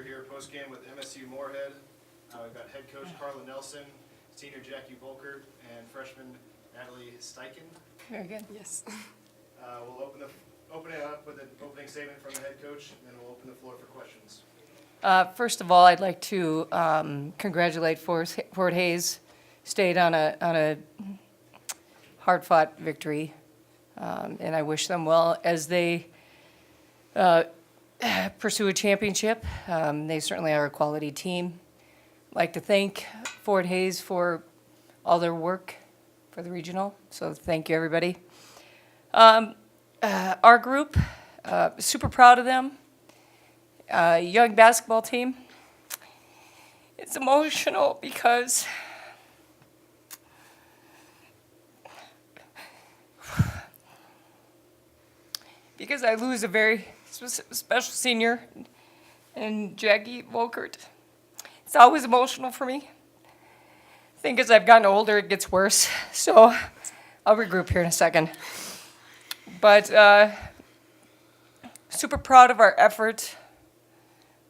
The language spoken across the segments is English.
We're here post-game with MSU Moorhead. We've got head coach Carla Nelson, senior Jackie Volkert, and freshman Natalie Steichen. Very good. Yes. We'll open it up with an opening statement from the head coach, and then we'll open the floor for questions. First of all, I'd like to congratulate Fort Hays State on a hard-fought victory, and I wish them well as they pursue a championship. They certainly are a quality team. I'd like to thank Fort Hays for all their work for the regional, so thank you, everybody. Our group, super proud of them. Young basketball team. It's emotional because I lose a very special senior in Jackie Volkert. It's always emotional for me. I think as I've gotten older, it gets worse. So I'll regroup here in a second. But super proud of our effort.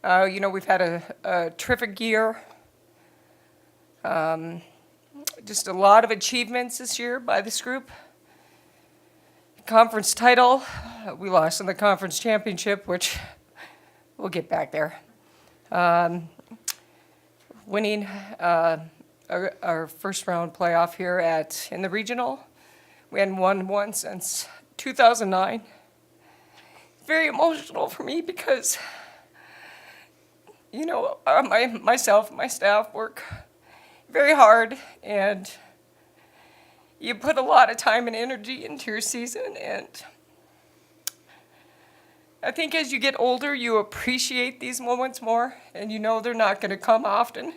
We've had a terrific year. Just a lot of achievements this year by this group. Conference title, we lost in the conference championship, which we'll get back there. Winning our first round playoff here in the regional. We hadn't won one since 2009. Very emotional for me because myself and my staff work very hard, and you put a lot of time and energy into your season, and I think as you get older, you appreciate these moments more, and you know they're not going to come often.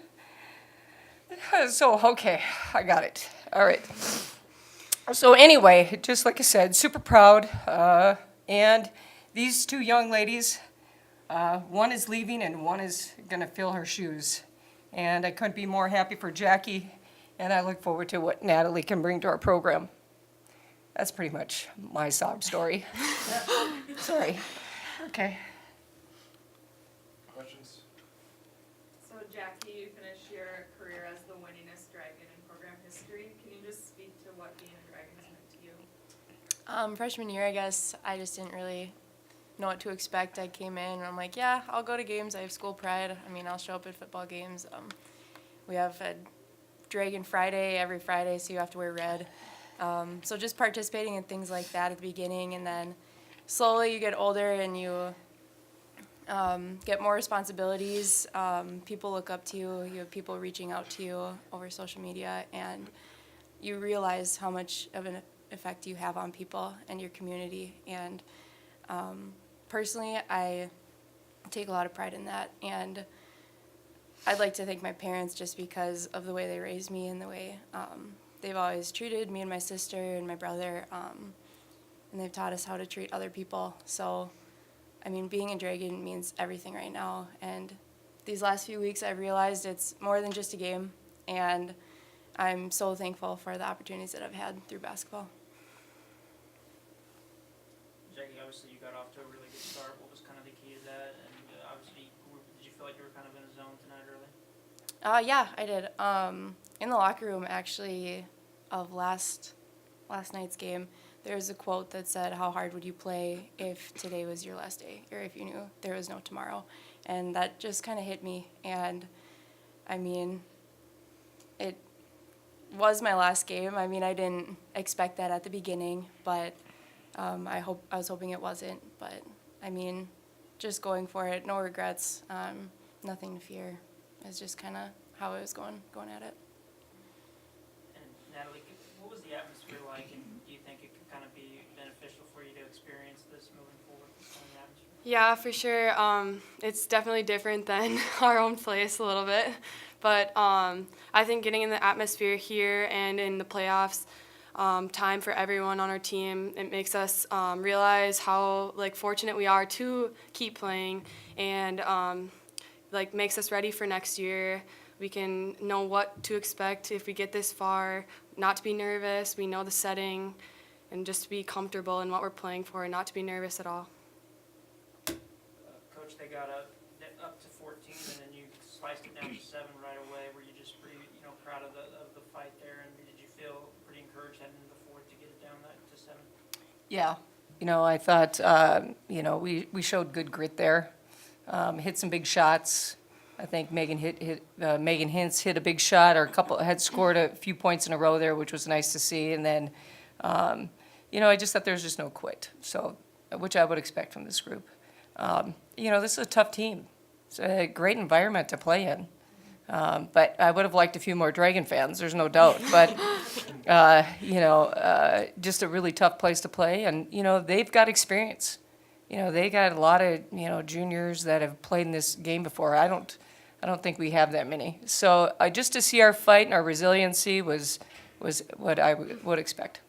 So, okay, I got it. All right. So anyway, just like I said, super proud, and these two young ladies, one is leaving and one is going to fill her shoes. And I couldn't be more happy for Jackie, and I look forward to what Natalie can bring to our program. That's pretty much my sob story. Sorry. Okay. Questions? So Jackie, you finished your career as the winningest Dragon in program history. Can you just speak to what being a Dragon has meant to you? Freshman year, I guess, I just didn't really know what to expect. I came in and I'm like, yeah, I'll go to games. I have school pride. I'll show up at football games. We have a Dragon Friday every Friday, so you have to wear red. So just participating in things like that at the beginning, and then slowly you get older and you get more responsibilities. People look up to you. You have people reaching out to you over social media, and you realize how much of an effect you have on people and your community. And personally, I take a lot of pride in that, and I'd like to thank my parents just because of the way they raised me and the way they've always treated me and my sister and my brother, and they've taught us how to treat other people. So, being a Dragon means everything right now, and these last few weeks I've realized it's more than just a game, and I'm so thankful for the opportunities that I've had through basketball. Jackie, obviously you got off to a really good start. What was kind of the key to that? And obviously, did you feel like you were kind of in a zone tonight early? Yeah, I did. In the locker room, actually, of last night's game, there was a quote that said, "How hard would you play if today was your last day, or if you knew there was no tomorrow?" And that just kind of hit me. And it was my last game. I didn't expect that at the beginning, but I was hoping it wasn't. But just going for it, no regrets, nothing to fear. It's just kind of how I was going at it. And Natalie, what was the atmosphere like, and do you think it could kind of be beneficial for you to experience this moving forward, this kind of atmosphere? Yeah, for sure. It's definitely different than our own place a little bit, but I think getting in the atmosphere here and in the playoffs, time for everyone on our team, it makes us realize how fortunate we are to keep playing, and makes us ready for next year. We can know what to expect if we get this far, not to be nervous. We know the setting, and just to be comfortable in what we're playing for and not to be nervous at all. Coach, they got up to 14, and then you sliced it down to 7 right away. Were you just pretty, proud of the fight there, and did you feel pretty encouraged heading into the fourth to get it down to 7? Yeah. I thought, we showed good grit there. Hit some big shots. I think Megan Hintz hit a big shot, or had scored a few points in a row there, which was nice to see. And then, I just thought there was just no quit. So, which I would expect from this group. This is a tough team. It's a great environment to play in. But I would have liked a few more Dragon fans, there's no doubt. But, just a really tough place to play. And, they've got experience. They got a lot of, juniors that have played in this game before. I don't think we have that many. So just to see our fight and our resiliency was what I would expect.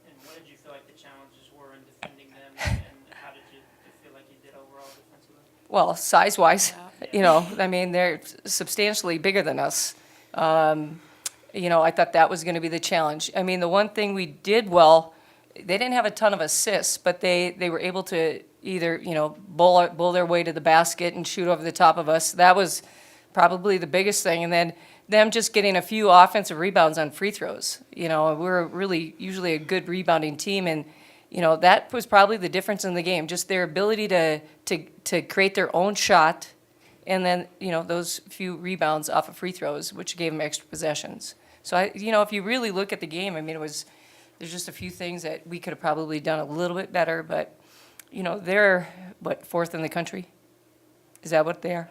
And what did you feel like the challenges were in defending them, and how did you feel like you did overall defensively? Well, size-wise, they're substantially bigger than us. I thought that was going to be the challenge. The one thing we did well, they didn't have a ton of assists, but they were able to either, bowl their way to the basket and shoot over the top of us. That was probably the biggest thing. And then them just getting a few offensive rebounds on free throws. We're really usually a good rebounding team, and that was probably the difference in the game. Just their ability to create their own shot, and then those few rebounds off of free throws, which gave them extra possessions. So if you really look at the game, there's just a few things that we could have probably done a little bit better. But they're fourth in the country? Is that what they are?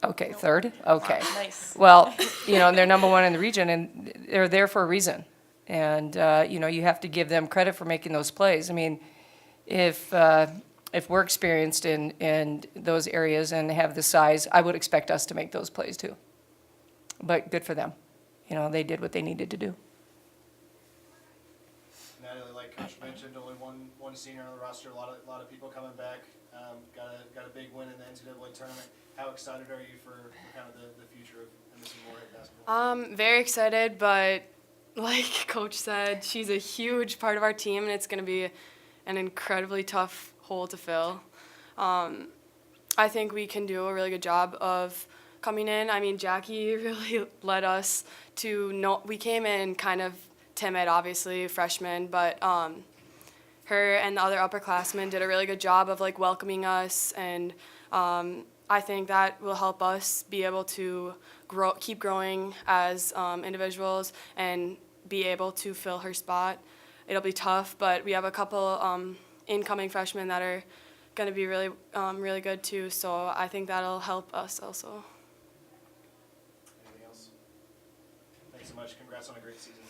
Okay, third? Okay. Nice. Well, they're number one in the region, and they're there for a reason. And, you have to give them credit for making those plays. If we're experienced in those areas and have the size, I would expect us to make those plays too. But good for them. They did what they needed to do. Natalie, like Coach mentioned, only one senior on the roster, a lot of people coming back. Got a big win in the NCAA tournament. How excited are you for kind of the future of MSU Moorhead basketball? Very excited, but like Coach said, she's a huge part of our team, and it's going to be an incredibly tough hole to fill. I think we can do a really good job of coming in. Jackie really led us to know. We came in kind of timid, obviously, freshmen, but her and the other upperclassmen did a really good job of welcoming us, and I think that will help us be able to keep growing as individuals and be able to fill her spot. It'll be tough, but we have a couple incoming freshmen that are going to be really, really good too. So I think that'll help us also. Anything else? Thanks so much. Congrats on a great season.